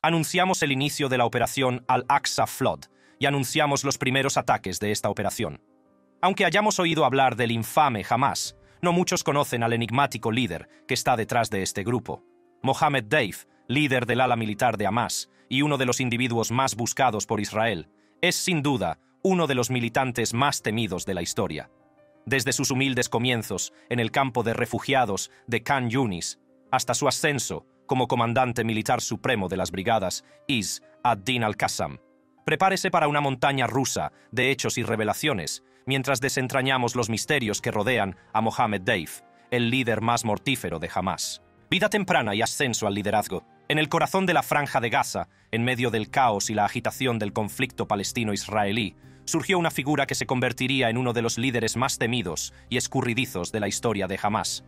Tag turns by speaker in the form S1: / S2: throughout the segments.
S1: Anunciamos el inicio de la operación Al-Aqsa Flood y anunciamos los primeros ataques de esta operación. Aunque hayamos oído hablar del infame Hamás, no muchos conocen al enigmático líder que está detrás de este grupo. Mohammed Deif, líder del ala militar de Hamás y uno de los individuos más buscados por Israel, es sin duda uno de los militantes más temidos de la historia. Desde sus humildes comienzos en el campo de refugiados de Khan Yunis hasta su ascenso como comandante militar supremo de las brigadas Izz ad-Din al-Qassam. Prepárese para una montaña rusa de hechos y revelaciones mientras desentrañamos los misterios que rodean a Mohammed Deif, el líder más mortífero de Hamás. Vida temprana y ascenso al liderazgo. En el corazón de la Franja de Gaza, en medio del caos y la agitación del conflicto palestino-israelí, surgió una figura que se convertiría en uno de los líderes más temidos y escurridizos de la historia de Hamás.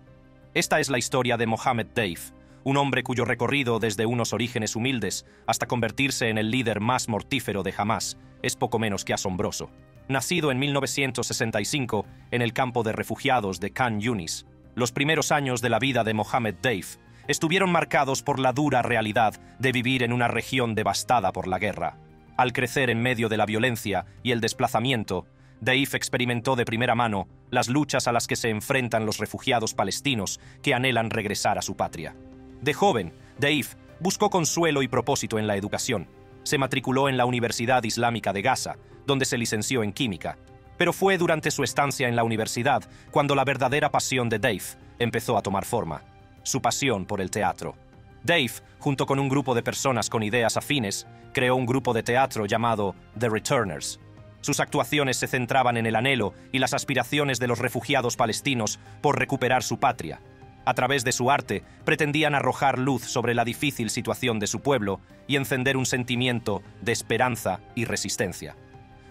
S1: Esta es la historia de Mohammed Deif, un hombre cuyo recorrido desde unos orígenes humildes hasta convertirse en el líder más mortífero de Hamás es poco menos que asombroso. Nacido en 1965 en el campo de refugiados de Khan Yunis, los primeros años de la vida de Mohammed Deif estuvieron marcados por la dura realidad de vivir en una región devastada por la guerra. Al crecer en medio de la violencia y el desplazamiento, Deif experimentó de primera mano las luchas a las que se enfrentan los refugiados palestinos que anhelan regresar a su patria. De joven, Deif buscó consuelo y propósito en la educación. Se matriculó en la Universidad Islámica de Gaza, donde se licenció en química. Pero fue durante su estancia en la universidad cuando la verdadera pasión de Deif empezó a tomar forma: su pasión por el teatro. Deif, junto con un grupo de personas con ideas afines, creó un grupo de teatro llamado The Returners. Sus actuaciones se centraban en el anhelo y las aspiraciones de los refugiados palestinos por recuperar su patria. A través de su arte, pretendían arrojar luz sobre la difícil situación de su pueblo y encender un sentimiento de esperanza y resistencia.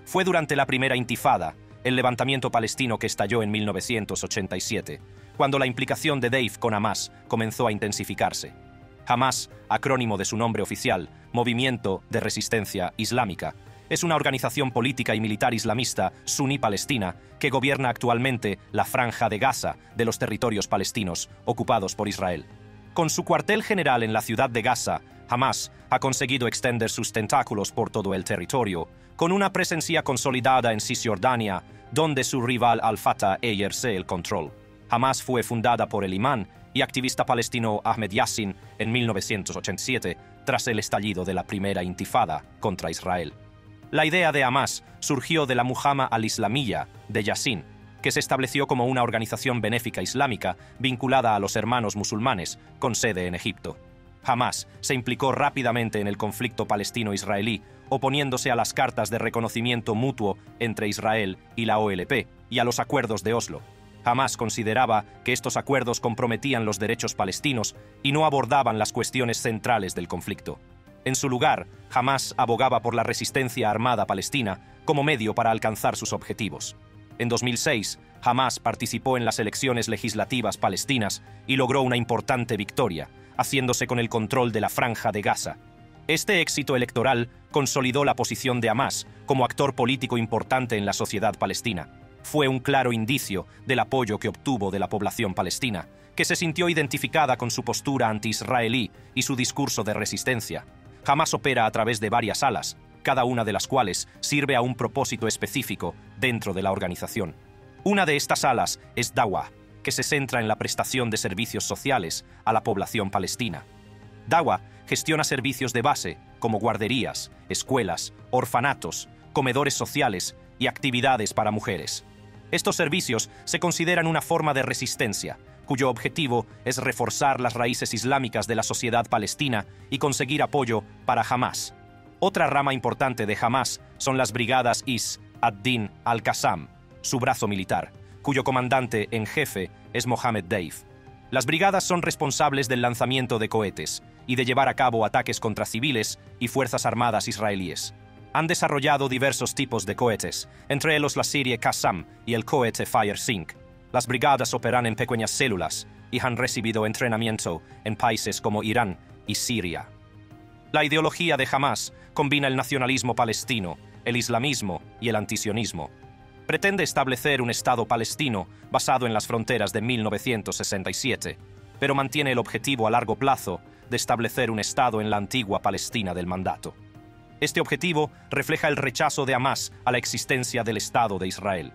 S1: Fue durante la primera intifada, el levantamiento palestino que estalló en 1987, cuando la implicación de Deif con Hamás comenzó a intensificarse. Hamás, acrónimo de su nombre oficial, Movimiento de Resistencia Islámica, es una organización política y militar islamista suní-palestina que gobierna actualmente la Franja de Gaza de los territorios palestinos ocupados por Israel. Con su cuartel general en la ciudad de Gaza, Hamás ha conseguido extender sus tentáculos por todo el territorio, con una presencia consolidada en Cisjordania, donde su rival Al-Fatah ejerce el control. Hamás fue fundada por el imán y activista palestino Ahmed Yassin en 1987, tras el estallido de la primera intifada contra Israel. La idea de Hamás surgió de la Muhamma al-Islamiyya de Yassin, que se estableció como una organización benéfica islámica vinculada a los hermanos musulmanes, con sede en Egipto. Hamás se implicó rápidamente en el conflicto palestino-israelí, oponiéndose a las cartas de reconocimiento mutuo entre Israel y la OLP y a los acuerdos de Oslo. Hamás consideraba que estos acuerdos comprometían los derechos palestinos y no abordaban las cuestiones centrales del conflicto. En su lugar, Hamás abogaba por la resistencia armada palestina como medio para alcanzar sus objetivos. En 2006, Hamás participó en las elecciones legislativas palestinas y logró una importante victoria, haciéndose con el control de la Franja de Gaza. Este éxito electoral consolidó la posición de Hamás como actor político importante en la sociedad palestina. Fue un claro indicio del apoyo que obtuvo de la población palestina, que se sintió identificada con su postura anti-israelí y su discurso de resistencia. Hamás opera a través de varias alas, cada una de las cuales sirve a un propósito específico dentro de la organización. Una de estas alas es Dawah, que se centra en la prestación de servicios sociales a la población palestina. Dawah gestiona servicios de base como guarderías, escuelas, orfanatos, comedores sociales y actividades para mujeres. Estos servicios se consideran una forma de resistencia, cuyo objetivo es reforzar las raíces islámicas de la sociedad palestina y conseguir apoyo para Hamás. Otra rama importante de Hamás son las brigadas Izz ad-Din al-Qassam, su brazo militar, cuyo comandante en jefe es Mohammed Deif. Las brigadas son responsables del lanzamiento de cohetes y de llevar a cabo ataques contra civiles y fuerzas armadas israelíes. Han desarrollado diversos tipos de cohetes, entre ellos la serie Qassam y el cohete Fire Sync. Las brigadas operan en pequeñas células y han recibido entrenamiento en países como Irán y Siria. La ideología de Hamás combina el nacionalismo palestino, el islamismo y el antisionismo. Pretende establecer un Estado palestino basado en las fronteras de 1967, pero mantiene el objetivo a largo plazo de establecer un Estado en la antigua Palestina del mandato. Este objetivo refleja el rechazo de Hamás a la existencia del Estado de Israel.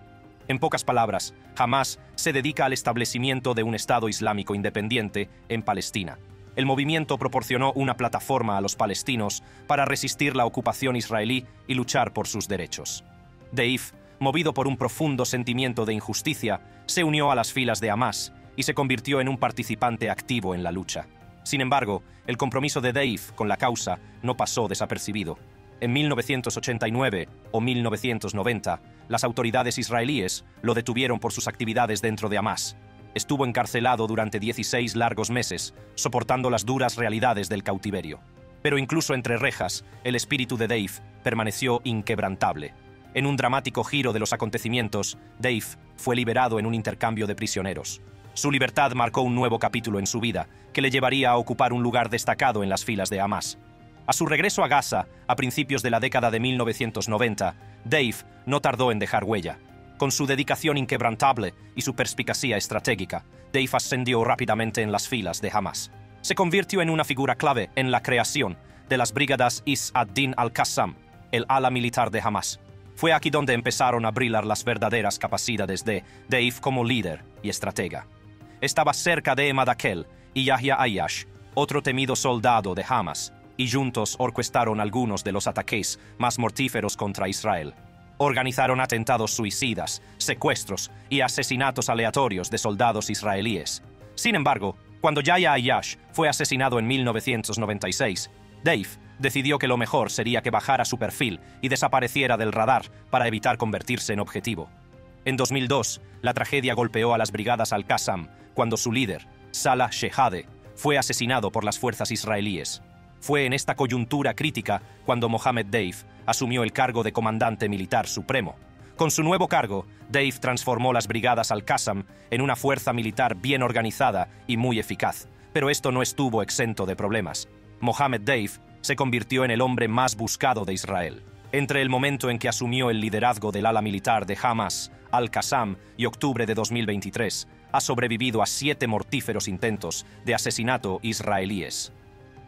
S1: En pocas palabras, Hamás se dedica al establecimiento de un Estado islámico independiente en Palestina. El movimiento proporcionó una plataforma a los palestinos para resistir la ocupación israelí y luchar por sus derechos. Deif, movido por un profundo sentimiento de injusticia, se unió a las filas de Hamás y se convirtió en un participante activo en la lucha. Sin embargo, el compromiso de Deif con la causa no pasó desapercibido. En 1989 o 1990, las autoridades israelíes lo detuvieron por sus actividades dentro de Hamás. Estuvo encarcelado durante 16 largos meses, soportando las duras realidades del cautiverio. Pero incluso entre rejas, el espíritu de Deif permaneció inquebrantable. En un dramático giro de los acontecimientos, Deif fue liberado en un intercambio de prisioneros. Su libertad marcó un nuevo capítulo en su vida, que le llevaría a ocupar un lugar destacado en las filas de Hamás. A su regreso a Gaza, a principios de la década de 1990, Deif no tardó en dejar huella. Con su dedicación inquebrantable y su perspicacía estratégica, Deif ascendió rápidamente en las filas de Hamás. Se convirtió en una figura clave en la creación de las brigadas Izz ad-Din al-Qassam, el ala militar de Hamás. Fue aquí donde empezaron a brillar las verdaderas capacidades de Deif como líder y estratega. Estaba cerca de Emad Akel y Yahya Ayyash, otro temido soldado de Hamás, y juntos orquestaron algunos de los ataques más mortíferos contra Israel. Organizaron atentados suicidas, secuestros y asesinatos aleatorios de soldados israelíes. Sin embargo, cuando Yahya Ayyash fue asesinado en 1996, Deif decidió que lo mejor sería que bajara su perfil y desapareciera del radar para evitar convertirse en objetivo. En 2002, la tragedia golpeó a las brigadas al-Qassam cuando su líder, Salah Shehadeh, fue asesinado por las fuerzas israelíes. Fue en esta coyuntura crítica cuando Mohammed Deif asumió el cargo de comandante militar supremo. Con su nuevo cargo, Deif transformó las brigadas al-Qassam en una fuerza militar bien organizada y muy eficaz, pero esto no estuvo exento de problemas. Mohammed Deif se convirtió en el hombre más buscado de Israel. Entre el momento en que asumió el liderazgo del ala militar de Hamás, al-Qassam, y octubre de 2023, ha sobrevivido a 7 mortíferos intentos de asesinato israelíes.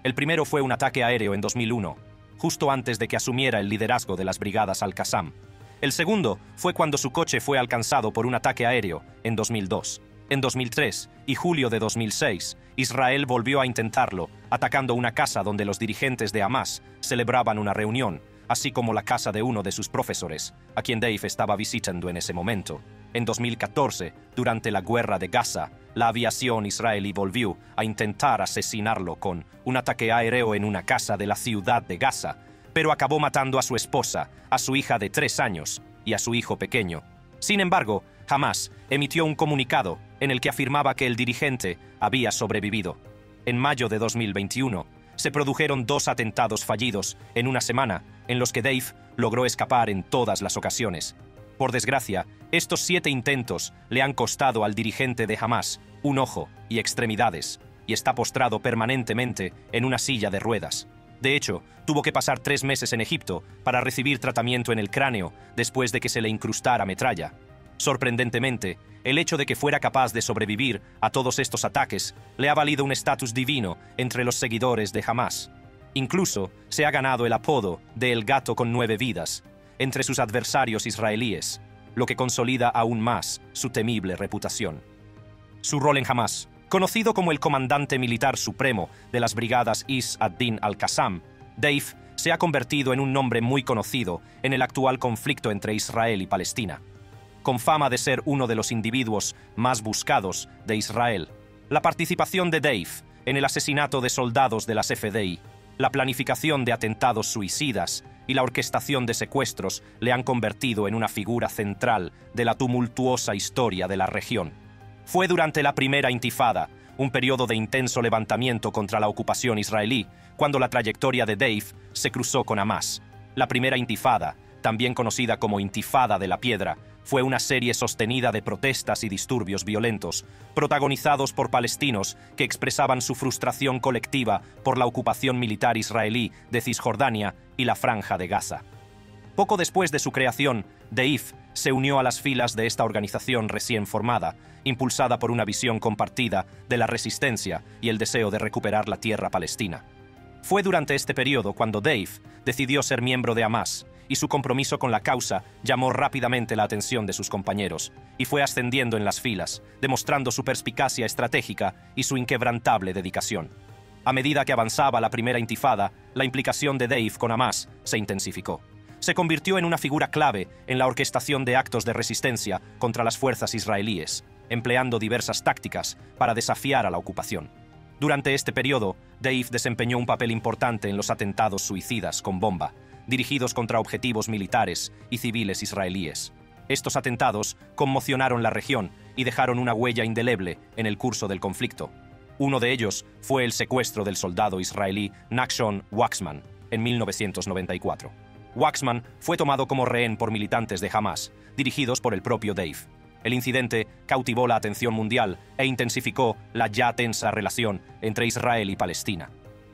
S1: El primero fue un ataque aéreo en 2001, justo antes de que asumiera el liderazgo de las brigadas al-Qassam. El segundo fue cuando su coche fue alcanzado por un ataque aéreo en 2002. En 2003 y julio de 2006, Israel volvió a intentarlo, atacando una casa donde los dirigentes de Hamás celebraban una reunión, así como la casa de uno de sus profesores, a quien Deif estaba visitando en ese momento. En 2014, durante la guerra de Gaza, la aviación israelí volvió a intentar asesinarlo con un ataque aéreo en una casa de la ciudad de Gaza, pero acabó matando a su esposa, a su hija de 3 años y a su hijo pequeño. Sin embargo, Hamás emitió un comunicado en el que afirmaba que el dirigente había sobrevivido. En mayo de 2021, se produjeron 2 atentados fallidos en una semana en los que Deif logró escapar en todas las ocasiones. Por desgracia, estos 7 intentos le han costado al dirigente de Hamás un ojo y extremidades, y está postrado permanentemente en una silla de ruedas. De hecho, tuvo que pasar 3 meses en Egipto para recibir tratamiento en el cráneo después de que se le incrustara metralla. Sorprendentemente, el hecho de que fuera capaz de sobrevivir a todos estos ataques le ha valido un estatus divino entre los seguidores de Hamás. Incluso se ha ganado el apodo de El Gato con 9 vidas entre sus adversarios israelíes, lo que consolida aún más su temible reputación. Su rol en Hamás, conocido como el comandante militar supremo de las brigadas Izz ad-Din al-Qassam, Deif se ha convertido en un nombre muy conocido en el actual conflicto entre Israel y Palestina. Con fama de ser uno de los individuos más buscados de Israel, la participación de Deif en el asesinato de soldados de las FDI, la planificación de atentados suicidas y la orquestación de secuestros le han convertido en una figura central de la tumultuosa historia de la región. Fue durante la primera intifada, un periodo de intenso levantamiento contra la ocupación israelí, cuando la trayectoria de Deif se cruzó con Hamás. La primera intifada, también conocida como Intifada de la Piedra, fue una serie sostenida de protestas y disturbios violentos, protagonizados por palestinos que expresaban su frustración colectiva por la ocupación militar israelí de Cisjordania y la Franja de Gaza. Poco después de su creación, Deif se unió a las filas de esta organización recién formada, impulsada por una visión compartida de la resistencia y el deseo de recuperar la tierra palestina. Fue durante este periodo cuando Deif decidió ser miembro de Hamás, y su compromiso con la causa llamó rápidamente la atención de sus compañeros, y fue ascendiendo en las filas, demostrando su perspicacia estratégica y su inquebrantable dedicación. A medida que avanzaba la primera intifada, la implicación de Deif con Hamás se intensificó. Se convirtió en una figura clave en la orquestación de actos de resistencia contra las fuerzas israelíes, empleando diversas tácticas para desafiar a la ocupación. Durante este periodo, Deif desempeñó un papel importante en los atentados suicidas con bomba, dirigidos contra objetivos militares y civiles israelíes. Estos atentados conmocionaron la región y dejaron una huella indeleble en el curso del conflicto. Uno de ellos fue el secuestro del soldado israelí Nachshon Waxman en 1994. Waxman fue tomado como rehén por militantes de Hamás, dirigidos por el propio Deif. El incidente cautivó la atención mundial e intensificó la ya tensa relación entre Israel y Palestina.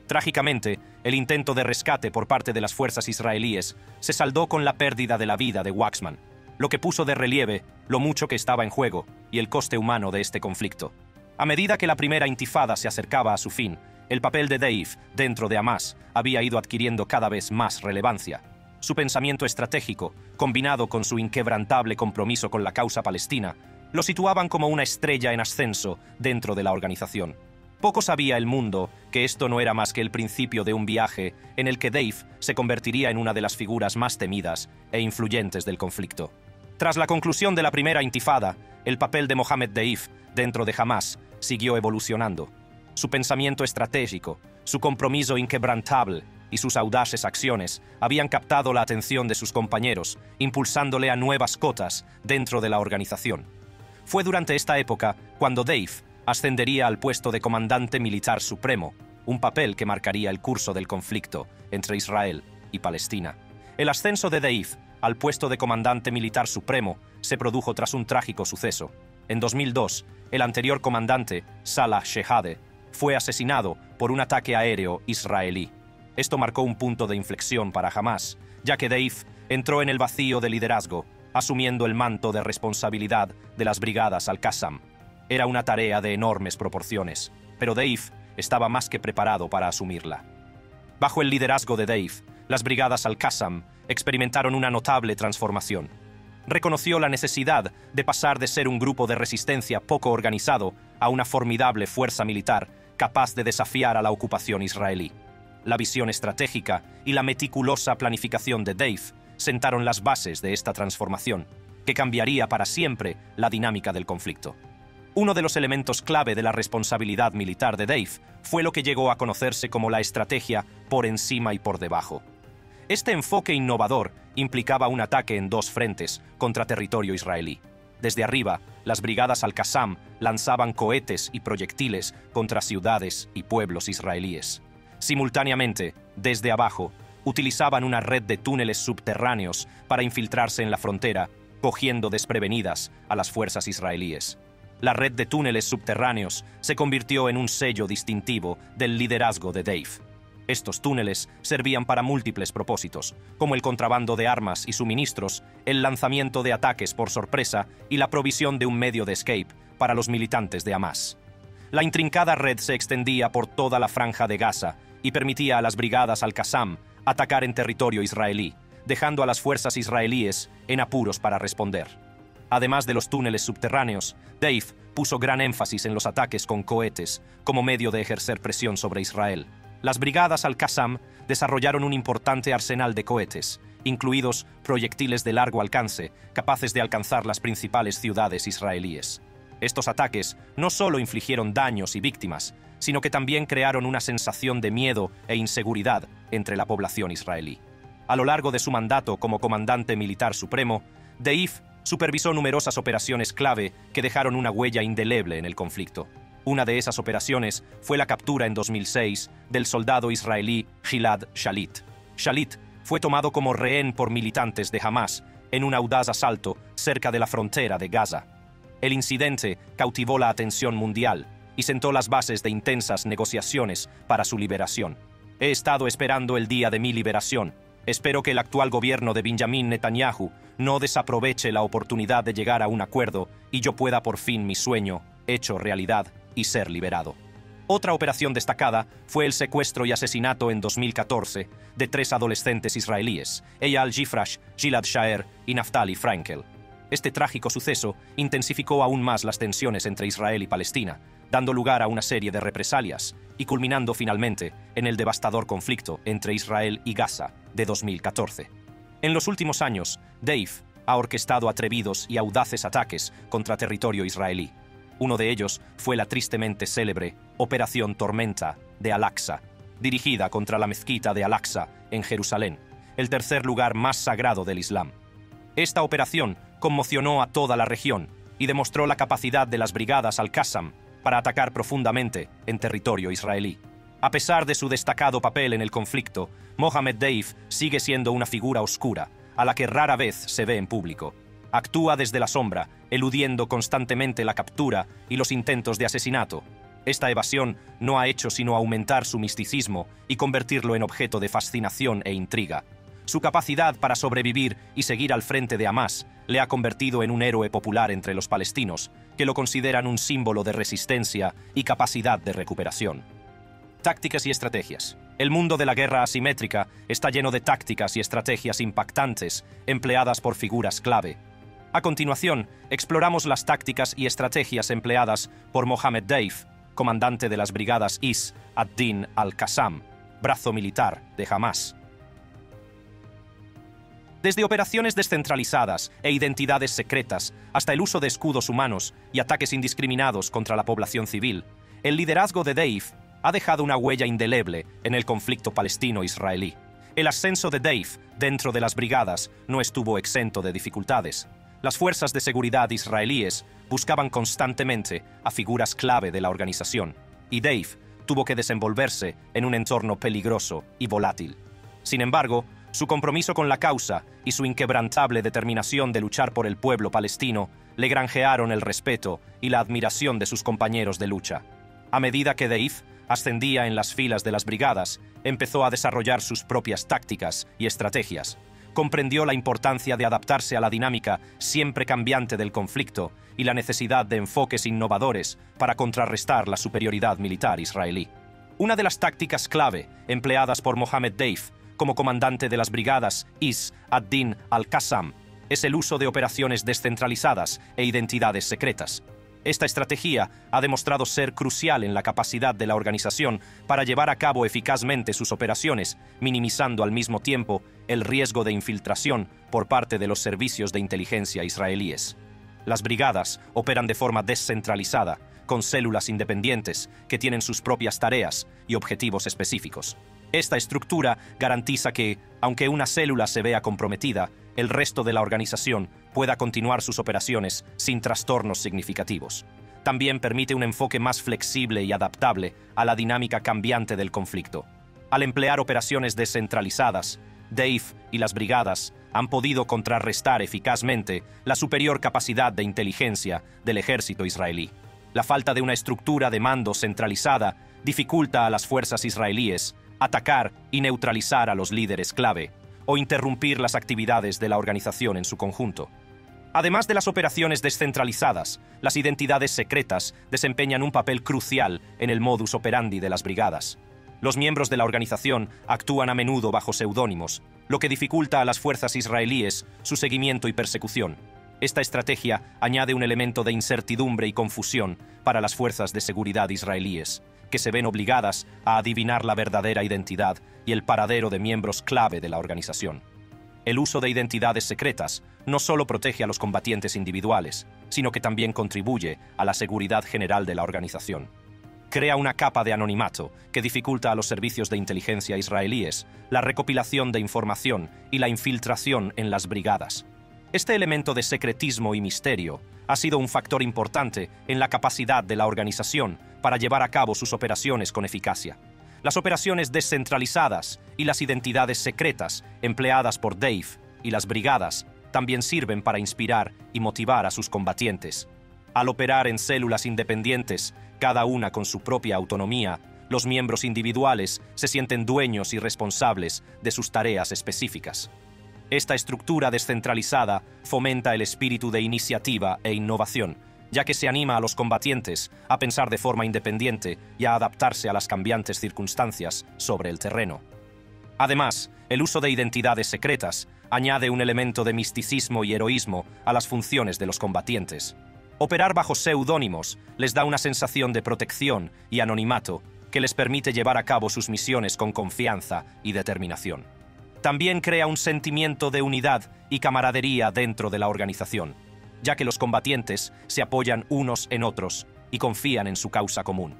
S1: Trágicamente, el intento de rescate por parte de las fuerzas israelíes se saldó con la pérdida de la vida de Waxman, lo que puso de relieve lo mucho que estaba en juego y el coste humano de este conflicto. A medida que la primera intifada se acercaba a su fin, el papel de Deif dentro de Hamás había ido adquiriendo cada vez más relevancia. Su pensamiento estratégico, combinado con su inquebrantable compromiso con la causa palestina, lo situaban como una estrella en ascenso dentro de la organización. Poco sabía el mundo que esto no era más que el principio de un viaje en el que Deif se convertiría en una de las figuras más temidas e influyentes del conflicto. Tras la conclusión de la primera intifada, el papel de Mohammed Deif dentro de Hamás siguió evolucionando. Su pensamiento estratégico, su compromiso inquebrantable y sus audaces acciones habían captado la atención de sus compañeros, impulsándole a nuevas cotas dentro de la organización. Fue durante esta época cuando Deif ascendería al puesto de comandante militar supremo, un papel que marcaría el curso del conflicto entre Israel y Palestina. El ascenso de Deif al puesto de comandante militar supremo se produjo tras un trágico suceso. En 2002, el anterior comandante, Salah Shehadeh, fue asesinado por un ataque aéreo israelí. Esto marcó un punto de inflexión para Hamás, ya que Deif entró en el vacío de liderazgo, asumiendo el manto de responsabilidad de las brigadas Al-Qassam. Era una tarea de enormes proporciones, pero Deif estaba más que preparado para asumirla. Bajo el liderazgo de Deif, las brigadas Al-Qassam experimentaron una notable transformación. Reconoció la necesidad de pasar de ser un grupo de resistencia poco organizado a una formidable fuerza militar capaz de desafiar a la ocupación israelí. La visión estratégica y la meticulosa planificación de Deif sentaron las bases de esta transformación, que cambiaría para siempre la dinámica del conflicto. Uno de los elementos clave de la responsabilidad militar de Deif fue lo que llegó a conocerse como la estrategia por encima y por debajo. Este enfoque innovador implicaba un ataque en dos frentes contra territorio israelí. Desde arriba, las brigadas Al-Qassam lanzaban cohetes y proyectiles contra ciudades y pueblos israelíes. Simultáneamente, desde abajo, utilizaban una red de túneles subterráneos para infiltrarse en la frontera, cogiendo desprevenidas a las fuerzas israelíes. La red de túneles subterráneos se convirtió en un sello distintivo del liderazgo de Deif. Estos túneles servían para múltiples propósitos, como el contrabando de armas y suministros, el lanzamiento de ataques por sorpresa y la provisión de un medio de escape para los militantes de Hamás. La intrincada red se extendía por toda la franja de Gaza y permitía a las brigadas Al-Qassam atacar en territorio israelí, dejando a las fuerzas israelíes en apuros para responder. Además de los túneles subterráneos, Deif puso gran énfasis en los ataques con cohetes como medio de ejercer presión sobre Israel. Las brigadas Al-Qassam desarrollaron un importante arsenal de cohetes, incluidos proyectiles de largo alcance, capaces de alcanzar las principales ciudades israelíes. Estos ataques no solo infligieron daños y víctimas, sino que también crearon una sensación de miedo e inseguridad entre la población israelí. A lo largo de su mandato como comandante militar supremo, Deif supervisó numerosas operaciones clave que dejaron una huella indeleble en el conflicto. Una de esas operaciones fue la captura en 2006 del soldado israelí Gilad Shalit. Shalit fue tomado como rehén por militantes de Hamás en un audaz asalto cerca de la frontera de Gaza. El incidente cautivó la atención mundial y sentó las bases de intensas negociaciones para su liberación. He estado esperando el día de mi liberación, Espero que el actual gobierno de Benjamin Netanyahu no desaproveche la oportunidad de llegar a un acuerdo y yo pueda por fin mi sueño hecho realidad y ser liberado. Otra operación destacada fue el secuestro y asesinato en 2014 de 3 adolescentes israelíes, Eyal Gifrash, Gilad Shaer y Naftali Frankel. Este trágico suceso intensificó aún más las tensiones entre Israel y Palestina, dando lugar a una serie de represalias y culminando finalmente en el devastador conflicto entre Israel y Gaza de 2014. En los últimos años, Daesh ha orquestado atrevidos y audaces ataques contra territorio israelí. Uno de ellos fue la tristemente célebre Operación Tormenta de Al-Aqsa, dirigida contra la mezquita de Al-Aqsa en Jerusalén, el tercer lugar más sagrado del Islam. Esta operación conmocionó a toda la región y demostró la capacidad de las brigadas Al-Qassam para atacar profundamente en territorio israelí. A pesar de su destacado papel en el conflicto, Mohammed Deif sigue siendo una figura oscura, a la que rara vez se ve en público. Actúa desde la sombra, eludiendo constantemente la captura y los intentos de asesinato. Esta evasión no ha hecho sino aumentar su misticismo y convertirlo en objeto de fascinación e intriga. Su capacidad para sobrevivir y seguir al frente de Hamás le ha convertido en un héroe popular entre los palestinos, que lo consideran un símbolo de resistencia y capacidad de recuperación. Tácticas y estrategias. El mundo de la guerra asimétrica está lleno de tácticas y estrategias impactantes empleadas por figuras clave. A continuación, exploramos las tácticas y estrategias empleadas por Mohammed Deif, comandante de las brigadas Is ad-Din al-Qassam, brazo militar de Hamás. Desde operaciones descentralizadas e identidades secretas hasta el uso de escudos humanos y ataques indiscriminados contra la población civil, el liderazgo de Deif ha dejado una huella indeleble en el conflicto palestino-israelí. El ascenso de Deif dentro de las brigadas no estuvo exento de dificultades. Las fuerzas de seguridad israelíes buscaban constantemente a figuras clave de la organización, y Deif tuvo que desenvolverse en un entorno peligroso y volátil. Sin embargo, su compromiso con la causa y su inquebrantable determinación de luchar por el pueblo palestino le granjearon el respeto y la admiración de sus compañeros de lucha. A medida que Deif ascendía en las filas de las brigadas, empezó a desarrollar sus propias tácticas y estrategias. Comprendió la importancia de adaptarse a la dinámica siempre cambiante del conflicto y la necesidad de enfoques innovadores para contrarrestar la superioridad militar israelí. Una de las tácticas clave empleadas por Mohammed Deif como comandante de las brigadas Is ad-Din al-Qassam es el uso de operaciones descentralizadas e identidades secretas. Esta estrategia ha demostrado ser crucial en la capacidad de la organización para llevar a cabo eficazmente sus operaciones, minimizando al mismo tiempo el riesgo de infiltración por parte de los servicios de inteligencia israelíes. Las brigadas operan de forma descentralizada, con células independientes que tienen sus propias tareas y objetivos específicos. Esta estructura garantiza que, aunque una célula se vea comprometida, el resto de la organización pueda continuar sus operaciones sin trastornos significativos. También permite un enfoque más flexible y adaptable a la dinámica cambiante del conflicto. Al emplear operaciones descentralizadas, Deif y las brigadas han podido contrarrestar eficazmente la superior capacidad de inteligencia del ejército israelí. La falta de una estructura de mando centralizada dificulta a las fuerzas israelíes atacar y neutralizar a los líderes clave o interrumpir las actividades de la organización en su conjunto. Además de las operaciones descentralizadas, las identidades secretas desempeñan un papel crucial en el modus operandi de las brigadas. Los miembros de la organización actúan a menudo bajo seudónimos, lo que dificulta a las fuerzas israelíes su seguimiento y persecución. Esta estrategia añade un elemento de incertidumbre y confusión para las fuerzas de seguridad israelíes, que se ven obligadas a adivinar la verdadera identidad y el paradero de miembros clave de la organización. El uso de identidades secretas no solo protege a los combatientes individuales, sino que también contribuye a la seguridad general de la organización. Crea una capa de anonimato que dificulta a los servicios de inteligencia israelíes la recopilación de información y la infiltración en las brigadas. Este elemento de secretismo y misterio ha sido un factor importante en la capacidad de la organización para llevar a cabo sus operaciones con eficacia. Las operaciones descentralizadas y las identidades secretas empleadas por Deif y las brigadas también sirven para inspirar y motivar a sus combatientes. Al operar en células independientes, cada una con su propia autonomía, los miembros individuales se sienten dueños y responsables de sus tareas específicas. Esta estructura descentralizada fomenta el espíritu de iniciativa e innovación, ya que se anima a los combatientes a pensar de forma independiente y a adaptarse a las cambiantes circunstancias sobre el terreno. Además, el uso de identidades secretas añade un elemento de misticismo y heroísmo a las funciones de los combatientes. Operar bajo seudónimos les da una sensación de protección y anonimato que les permite llevar a cabo sus misiones con confianza y determinación. También crea un sentimiento de unidad y camaradería dentro de la organización, ya que los combatientes se apoyan unos en otros y confían en su causa común.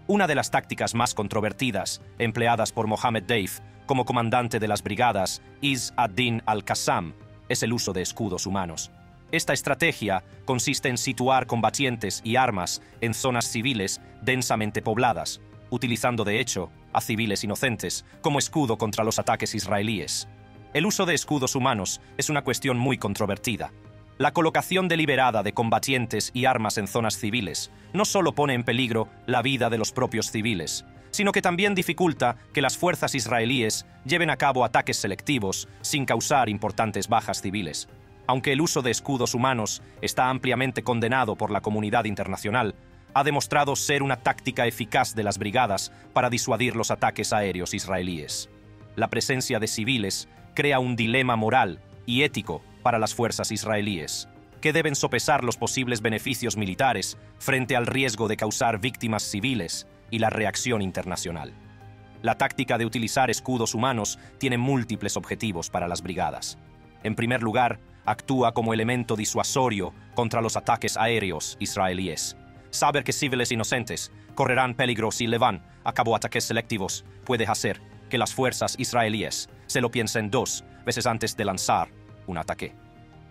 S1: Una de las tácticas más controvertidas empleadas por Mohammed Deif como comandante de las brigadas Izz ad-Din al-Qassam es el uso de escudos humanos. Esta estrategia consiste en situar combatientes y armas en zonas civiles densamente pobladas, utilizando de hecho a civiles inocentes como escudo contra los ataques israelíes. El uso de escudos humanos es una cuestión muy controvertida. La colocación deliberada de combatientes y armas en zonas civiles no solo pone en peligro la vida de los propios civiles, sino que también dificulta que las fuerzas israelíes lleven a cabo ataques selectivos sin causar importantes bajas civiles. Aunque el uso de escudos humanos está ampliamente condenado por la comunidad internacional, ha demostrado ser una táctica eficaz de las brigadas para disuadir los ataques aéreos israelíes. La presencia de civiles crea un dilema moral y ético para las fuerzas israelíes, que deben sopesar los posibles beneficios militares frente al riesgo de causar víctimas civiles y la reacción internacional. La táctica de utilizar escudos humanos tiene múltiples objetivos para las brigadas. En primer lugar, actúa como elemento disuasorio contra los ataques aéreos israelíes. Saber que civiles inocentes correrán peligro si llevan a cabo ataques selectivos puede hacer que las fuerzas israelíes se lo piensen 2 veces antes de lanzar un ataque.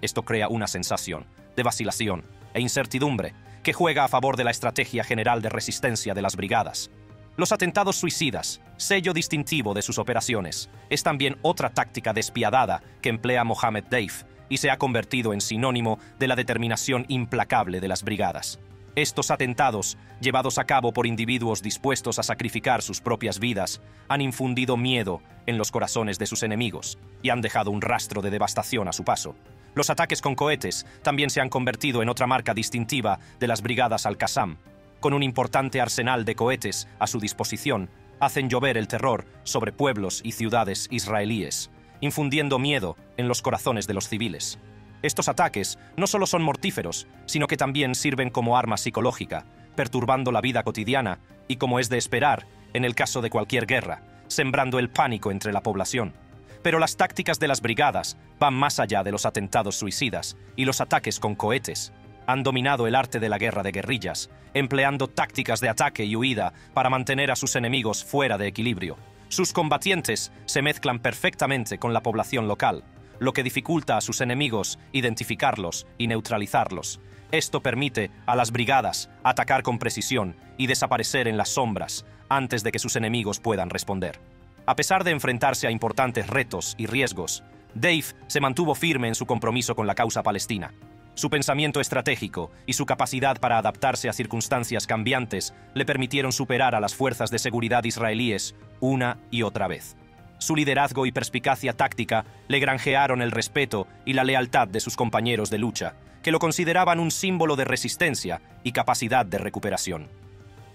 S1: Esto crea una sensación de vacilación e incertidumbre que juega a favor de la estrategia general de resistencia de las brigadas. Los atentados suicidas, sello distintivo de sus operaciones, es también otra táctica despiadada que emplea Mohammed Deif y se ha convertido en sinónimo de la determinación implacable de las brigadas. Estos atentados, llevados a cabo por individuos dispuestos a sacrificar sus propias vidas, han infundido miedo en los corazones de sus enemigos y han dejado un rastro de devastación a su paso. Los ataques con cohetes también se han convertido en otra marca distintiva de las brigadas al-Qassam. Con un importante arsenal de cohetes a su disposición, hacen llover el terror sobre pueblos y ciudades israelíes, infundiendo miedo en los corazones de los civiles. Estos ataques no solo son mortíferos, sino que también sirven como arma psicológica, perturbando la vida cotidiana y, como es de esperar, en el caso de cualquier guerra, sembrando el pánico entre la población. Pero las tácticas de las brigadas van más allá de los atentados suicidas y los ataques con cohetes. Han dominado el arte de la guerra de guerrillas, empleando tácticas de ataque y huida para mantener a sus enemigos fuera de equilibrio. Sus combatientes se mezclan perfectamente con la población local, lo que dificulta a sus enemigos identificarlos y neutralizarlos. Esto permite a las brigadas atacar con precisión y desaparecer en las sombras antes de que sus enemigos puedan responder. A pesar de enfrentarse a importantes retos y riesgos, Deif se mantuvo firme en su compromiso con la causa palestina. Su pensamiento estratégico y su capacidad para adaptarse a circunstancias cambiantes le permitieron superar a las fuerzas de seguridad israelíes una y otra vez. Su liderazgo y perspicacia táctica le granjearon el respeto y la lealtad de sus compañeros de lucha, que lo consideraban un símbolo de resistencia y capacidad de recuperación.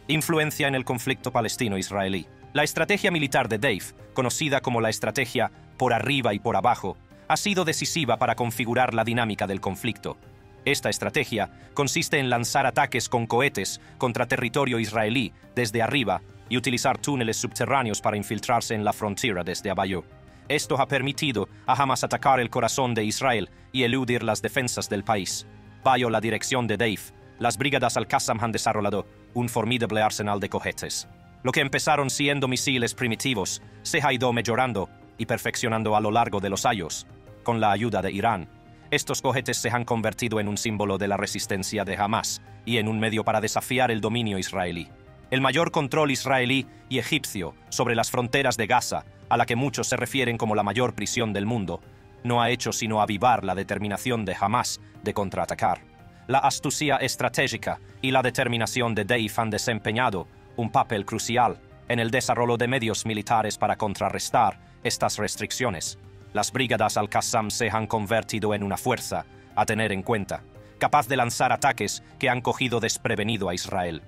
S1: Influencia en el conflicto palestino-israelí. La estrategia militar de Deif, conocida como la estrategia por arriba y por abajo, ha sido decisiva para configurar la dinámica del conflicto. Esta estrategia consiste en lanzar ataques con cohetes contra territorio israelí desde arriba y utilizar túneles subterráneos para infiltrarse en la frontera desde abajo. Esto ha permitido a Hamas atacar el corazón de Israel y eludir las defensas del país. Bajo la dirección de Deif, las brigadas al-Qassam han desarrollado un formidable arsenal de cohetes. Lo que empezaron siendo misiles primitivos se ha ido mejorando y perfeccionando a lo largo de los años. Con la ayuda de Irán, estos cohetes se han convertido en un símbolo de la resistencia de Hamas y en un medio para desafiar el dominio israelí. El mayor control israelí y egipcio sobre las fronteras de Gaza, a la que muchos se refieren como la mayor prisión del mundo, no ha hecho sino avivar la determinación de Hamas de contraatacar. La astucia estratégica y la determinación de Deif han desempeñado un papel crucial en el desarrollo de medios militares para contrarrestar estas restricciones. Las brigadas Al-Qassam se han convertido en una fuerza a tener en cuenta, capaz de lanzar ataques que han cogido desprevenido a Israel.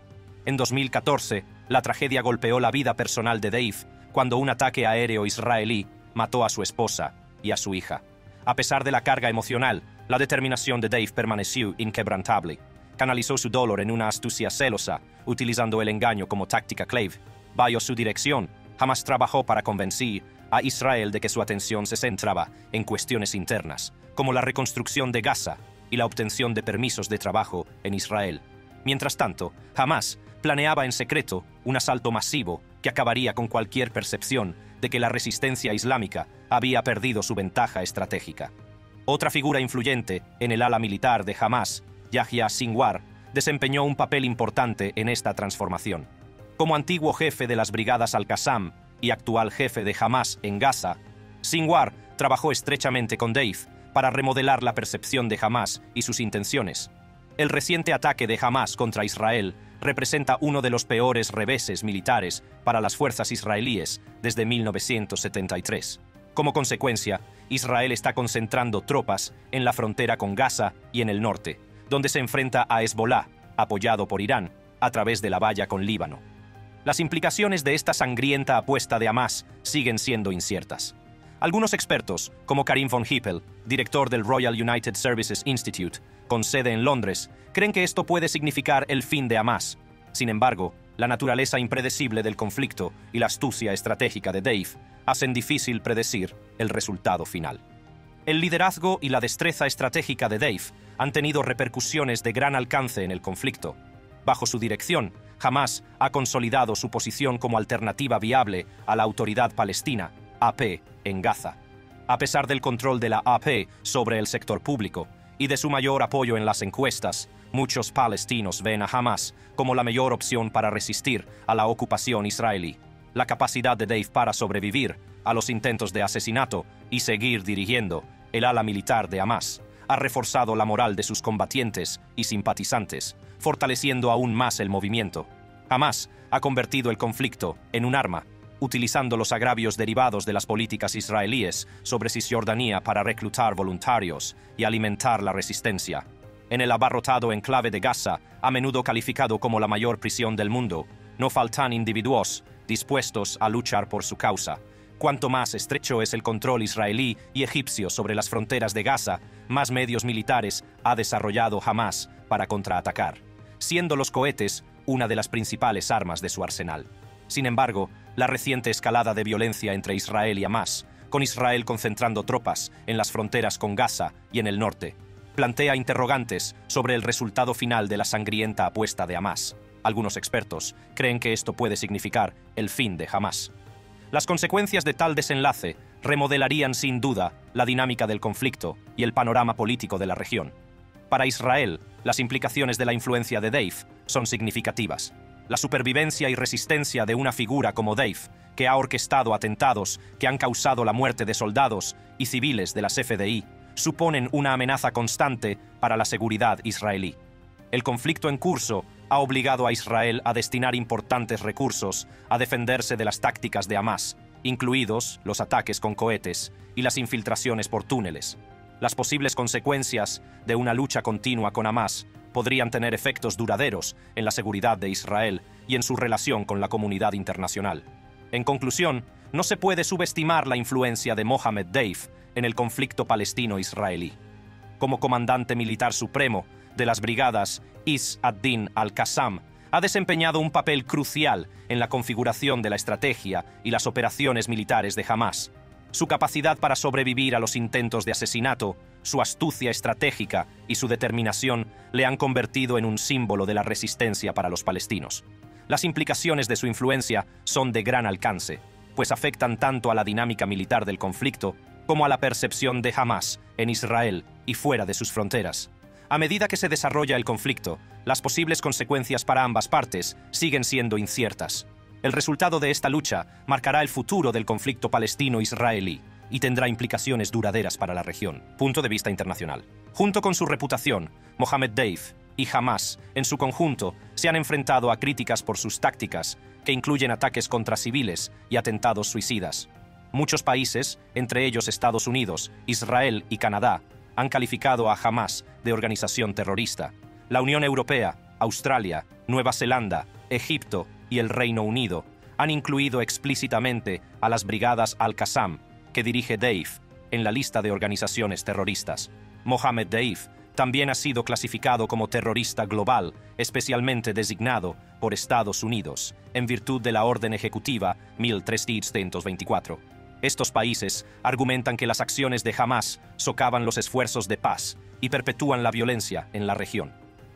S1: En 2014, la tragedia golpeó la vida personal de Dave cuando un ataque aéreo israelí mató a su esposa y a su hija. A pesar de la carga emocional, la determinación de Dave permaneció inquebrantable. Canalizó su dolor en una astucia celosa, utilizando el engaño como táctica clave. Bajo su dirección, jamás trabajó para convencer a Israel de que su atención se centraba en cuestiones internas, como la reconstrucción de Gaza y la obtención de permisos de trabajo en Israel. Mientras tanto, Hamás planeaba en secreto un asalto masivo que acabaría con cualquier percepción de que la resistencia islámica había perdido su ventaja estratégica. Otra figura influyente en el ala militar de Hamás, Yahya Sinwar, desempeñó un papel importante en esta transformación. Como antiguo jefe de las brigadas Al-Qassam y actual jefe de Hamás en Gaza, Sinwar trabajó estrechamente con Dave para remodelar la percepción de Hamás y sus intenciones. El reciente ataque de Hamás contra Israel representa uno de los peores reveses militares para las fuerzas israelíes desde 1973. Como consecuencia, Israel está concentrando tropas en la frontera con Gaza y en el norte, donde se enfrenta a Hezbollah, apoyado por Irán, a través de la valla con Líbano. Las implicaciones de esta sangrienta apuesta de Hamás siguen siendo inciertas. Algunos expertos, como Karim von Hippel, director del Royal United Services Institute, con sede en Londres, creen que esto puede significar el fin de Hamás. Sin embargo, la naturaleza impredecible del conflicto y la astucia estratégica de Dave hacen difícil predecir el resultado final. El liderazgo y la destreza estratégica de Dave han tenido repercusiones de gran alcance en el conflicto. Bajo su dirección, Hamás ha consolidado su posición como alternativa viable a la Autoridad Palestina, AP, en Gaza. A pesar del control de la AP sobre el sector público y de su mayor apoyo en las encuestas, muchos palestinos ven a Hamás como la mejor opción para resistir a la ocupación israelí. La capacidad de Dave para sobrevivir a los intentos de asesinato y seguir dirigiendo el ala militar de Hamás ha reforzado la moral de sus combatientes y simpatizantes, fortaleciendo aún más el movimiento. Hamás ha convertido el conflicto en un arma, utilizando los agravios derivados de las políticas israelíes sobre Cisjordania para reclutar voluntarios y alimentar la resistencia. En el abarrotado enclave de Gaza, a menudo calificado como la mayor prisión del mundo, no faltan individuos dispuestos a luchar por su causa. Cuanto más estrecho es el control israelí y egipcio sobre las fronteras de Gaza, más medios militares ha desarrollado Hamás para contraatacar, siendo los cohetes una de las principales armas de su arsenal. Sin embargo, la reciente escalada de violencia entre Israel y Hamás, con Israel concentrando tropas en las fronteras con Gaza y en el norte, plantea interrogantes sobre el resultado final de la sangrienta apuesta de Hamás. Algunos expertos creen que esto puede significar el fin de Hamás. Las consecuencias de tal desenlace remodelarían sin duda la dinámica del conflicto y el panorama político de la región. Para Israel, las implicaciones de la influencia de Dave son significativas. La supervivencia y resistencia de una figura como Dave, que ha orquestado atentados que han causado la muerte de soldados y civiles de las FDI, suponen una amenaza constante para la seguridad israelí. El conflicto en curso ha obligado a Israel a destinar importantes recursos a defenderse de las tácticas de Hamás, incluidos los ataques con cohetes y las infiltraciones por túneles. Las posibles consecuencias de una lucha continua con Hamás podrían tener efectos duraderos en la seguridad de Israel y en su relación con la comunidad internacional. En conclusión, no se puede subestimar la influencia de Mohammed Dave en el conflicto palestino-israelí. Como comandante militar supremo de las brigadas Izz ad-Din al-Qassam, ha desempeñado un papel crucial en la configuración de la estrategia y las operaciones militares de Hamás. Su capacidad para sobrevivir a los intentos de asesinato, su astucia estratégica y su determinación le han convertido en un símbolo de la resistencia para los palestinos. Las implicaciones de su influencia son de gran alcance, pues afectan tanto a la dinámica militar del conflicto como a la percepción de Hamás en Israel y fuera de sus fronteras. A medida que se desarrolla el conflicto, las posibles consecuencias para ambas partes siguen siendo inciertas. El resultado de esta lucha marcará el futuro del conflicto palestino-israelí y tendrá implicaciones duraderas para la región. Punto de vista internacional. Junto con su reputación, Mohammed Dave y Hamás, en su conjunto, se han enfrentado a críticas por sus tácticas que incluyen ataques contra civiles y atentados suicidas. Muchos países, entre ellos Estados Unidos, Israel y Canadá, han calificado a Hamás de organización terrorista. La Unión Europea, Australia, Nueva Zelanda, Egipto y el Reino Unido han incluido explícitamente a las brigadas Al-Qassam, que dirige Deif, en la lista de organizaciones terroristas. Mohammed Deif también ha sido clasificado como terrorista global, especialmente designado por Estados Unidos, en virtud de la Orden Ejecutiva 1324. Estos países argumentan que las acciones de Hamás socavan los esfuerzos de paz y perpetúan la violencia en la región.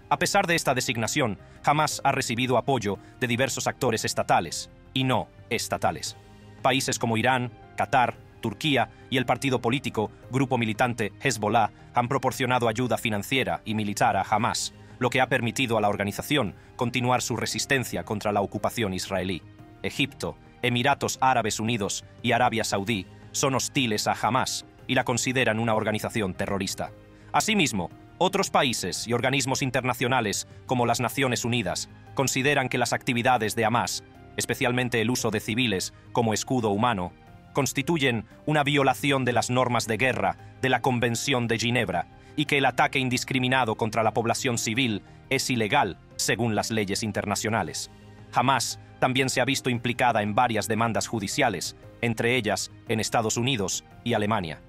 S1: A pesar de esta designación, Hamás ha recibido apoyo de diversos actores estatales y no estatales. Países como Irán, Qatar, Turquía y el partido político, grupo militante Hezbollah, han proporcionado ayuda financiera y militar a Hamás, lo que ha permitido a la organización continuar su resistencia contra la ocupación israelí. Egipto, Emiratos Árabes Unidos y Arabia Saudí son hostiles a Hamás y la consideran una organización terrorista. Asimismo, otros países y organismos internacionales, como las Naciones Unidas, consideran que las actividades de Hamás, especialmente el uso de civiles como escudo humano, constituyen una violación de las normas de guerra de la Convención de Ginebra y que el ataque indiscriminado contra la población civil es ilegal según las leyes internacionales. Hamás también se ha visto implicada en varias demandas judiciales, entre ellas en Estados Unidos y Alemania.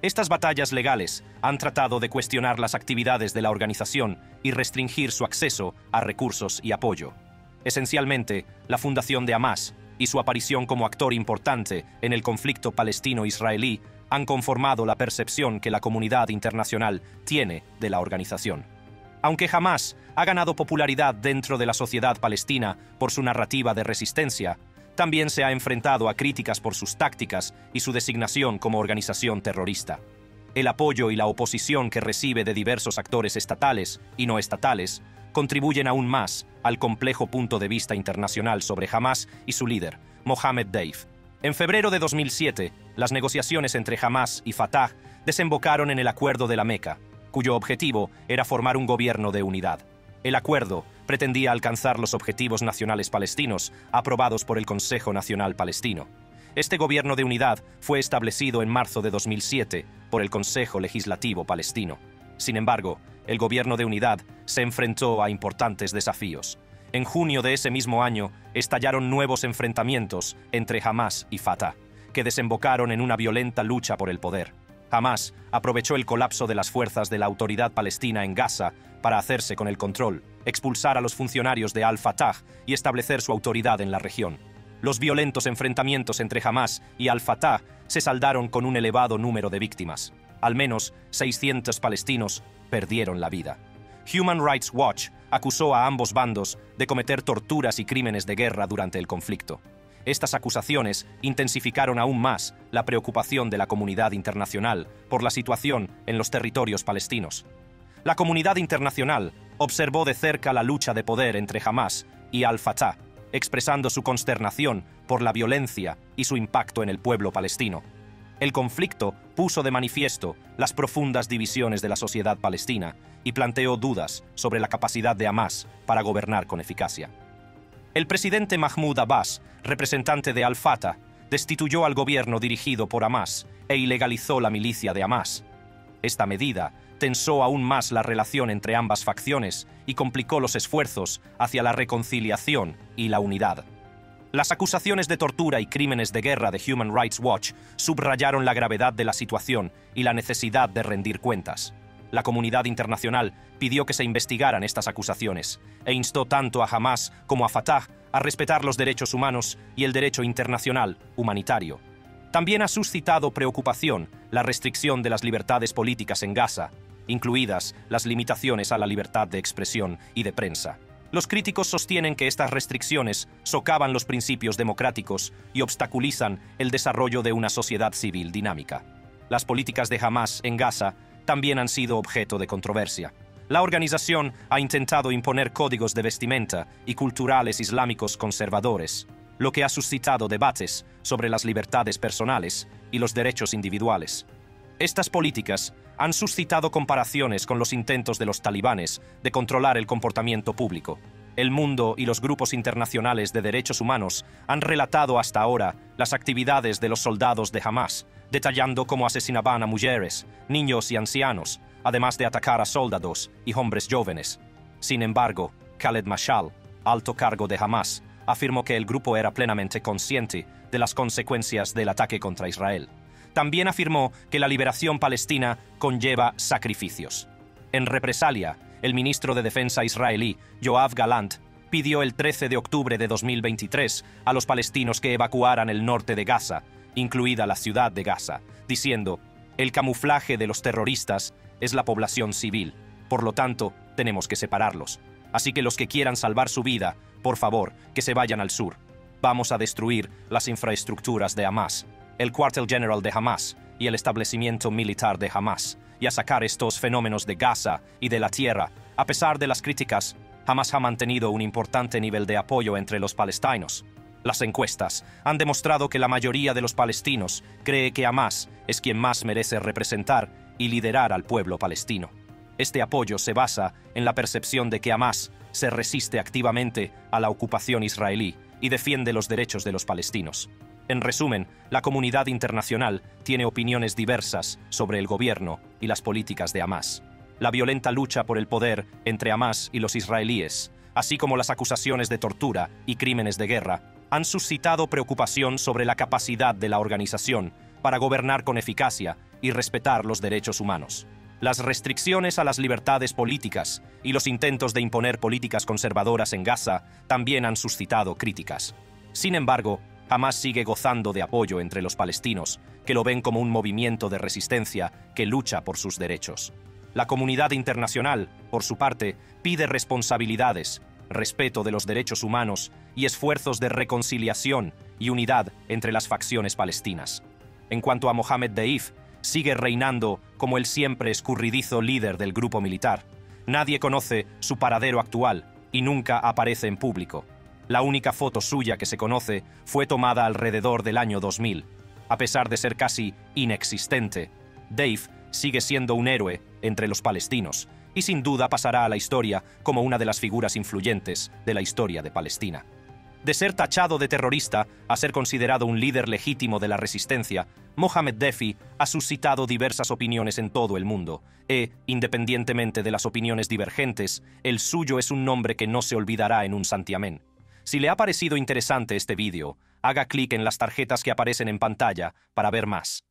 S1: Estas batallas legales han tratado de cuestionar las actividades de la organización y restringir su acceso a recursos y apoyo. Esencialmente, la fundación de Hamás y su aparición como actor importante en el conflicto palestino-israelí han conformado la percepción que la comunidad internacional tiene de la organización. Aunque Hamás ha ganado popularidad dentro de la sociedad palestina por su narrativa de resistencia, también se ha enfrentado a críticas por sus tácticas y su designación como organización terrorista. El apoyo y la oposición que recibe de diversos actores estatales y no estatales contribuyen aún más al complejo punto de vista internacional sobre Hamás y su líder, Mohammed Deif. En febrero de 2007, las negociaciones entre Hamás y Fatah desembocaron en el Acuerdo de la Meca, cuyo objetivo era formar un gobierno de unidad. El acuerdo pretendía alcanzar los objetivos nacionales palestinos aprobados por el Consejo Nacional Palestino. Este gobierno de unidad fue establecido en marzo de 2007 por el Consejo Legislativo Palestino. Sin embargo, el gobierno de unidad se enfrentó a importantes desafíos. En junio de ese mismo año, estallaron nuevos enfrentamientos entre Hamás y Fatah, que desembocaron en una violenta lucha por el poder. Hamás aprovechó el colapso de las fuerzas de la Autoridad Palestina en Gaza para hacerse con el control, expulsar a los funcionarios de Al-Fatah y establecer su autoridad en la región. Los violentos enfrentamientos entre Hamás y Al-Fatah se saldaron con un elevado número de víctimas. Al menos 600 palestinos perdieron la vida. Human Rights Watch acusó a ambos bandos de cometer torturas y crímenes de guerra durante el conflicto. Estas acusaciones intensificaron aún más la preocupación de la comunidad internacional por la situación en los territorios palestinos. La comunidad internacional observó de cerca la lucha de poder entre Hamás y Al-Fatah, expresando su consternación por la violencia y su impacto en el pueblo palestino. El conflicto puso de manifiesto las profundas divisiones de la sociedad palestina y planteó dudas sobre la capacidad de Hamás para gobernar con eficacia. El presidente Mahmoud Abbas, representante de Al-Fatah, destituyó al gobierno dirigido por Hamás e ilegalizó la milicia de Hamás. Esta medida tensó aún más la relación entre ambas facciones y complicó los esfuerzos hacia la reconciliación y la unidad. Las acusaciones de tortura y crímenes de guerra de Human Rights Watch subrayaron la gravedad de la situación y la necesidad de rendir cuentas. La comunidad internacional pidió que se investigaran estas acusaciones e instó tanto a Hamás como a Fatah a respetar los derechos humanos y el derecho internacional humanitario. También ha suscitado preocupación la restricción de las libertades políticas en Gaza, incluidas las limitaciones a la libertad de expresión y de prensa. Los críticos sostienen que estas restricciones socavan los principios democráticos y obstaculizan el desarrollo de una sociedad civil dinámica. Las políticas de Hamás en Gaza también han sido objeto de controversia. La organización ha intentado imponer códigos de vestimenta y culturales islámicos conservadores, lo que ha suscitado debates sobre las libertades personales y los derechos individuales. Estas políticas han suscitado comparaciones con los intentos de los talibanes de controlar el comportamiento público, El mundo y los grupos internacionales de derechos humanos han relatado hasta ahora las actividades de los soldados de Hamás, detallando cómo asesinaban a mujeres, niños y ancianos, además de atacar a soldados y hombres jóvenes. Sin embargo, Khaled Mashal, alto cargo de Hamás, afirmó que el grupo era plenamente consciente de las consecuencias del ataque contra Israel. También afirmó que la liberación palestina conlleva sacrificios. En represalia, el ministro de Defensa israelí, Yoav Gallant, pidió el 13 de octubre de 2023 a los palestinos que evacuaran el norte de Gaza, incluida la ciudad de Gaza, diciendo: «El camuflaje de los terroristas es la población civil, por lo tanto, tenemos que separarlos. Así que los que quieran salvar su vida, por favor, que se vayan al sur. Vamos a destruir las infraestructuras de Hamás, el cuartel general de Hamás y el establecimiento militar de Hamás, y a sacar estos fenómenos de Gaza y de la tierra». A pesar de las críticas, Hamás ha mantenido un importante nivel de apoyo entre los palestinos. Las encuestas han demostrado que la mayoría de los palestinos cree que Hamás es quien más merece representar y liderar al pueblo palestino. Este apoyo se basa en la percepción de que Hamás se resiste activamente a la ocupación israelí y defiende los derechos de los palestinos. En resumen, la comunidad internacional tiene opiniones diversas sobre el gobierno y las políticas de Hamás. La violenta lucha por el poder entre Hamás y los israelíes, así como las acusaciones de tortura y crímenes de guerra, han suscitado preocupación sobre la capacidad de la organización para gobernar con eficacia y respetar los derechos humanos. Las restricciones a las libertades políticas y los intentos de imponer políticas conservadoras en Gaza también han suscitado críticas. Sin embargo, Hamás sigue gozando de apoyo entre los palestinos, que lo ven como un movimiento de resistencia que lucha por sus derechos. La comunidad internacional, por su parte, pide responsabilidades, respeto de los derechos humanos y esfuerzos de reconciliación y unidad entre las facciones palestinas. En cuanto a Mohammed Deif, sigue reinando como el siempre escurridizo líder del grupo militar. Nadie conoce su paradero actual y nunca aparece en público. La única foto suya que se conoce fue tomada alrededor del año 2000. A pesar de ser casi inexistente, Deif sigue siendo un héroe entre los palestinos y sin duda pasará a la historia como una de las figuras influyentes de la historia de Palestina. De ser tachado de terrorista a ser considerado un líder legítimo de la resistencia, Mohammed Defi ha suscitado diversas opiniones en todo el mundo independientemente de las opiniones divergentes, el suyo es un nombre que no se olvidará en un santiamén. Si le ha parecido interesante este vídeo, haga clic en las tarjetas que aparecen en pantalla para ver más.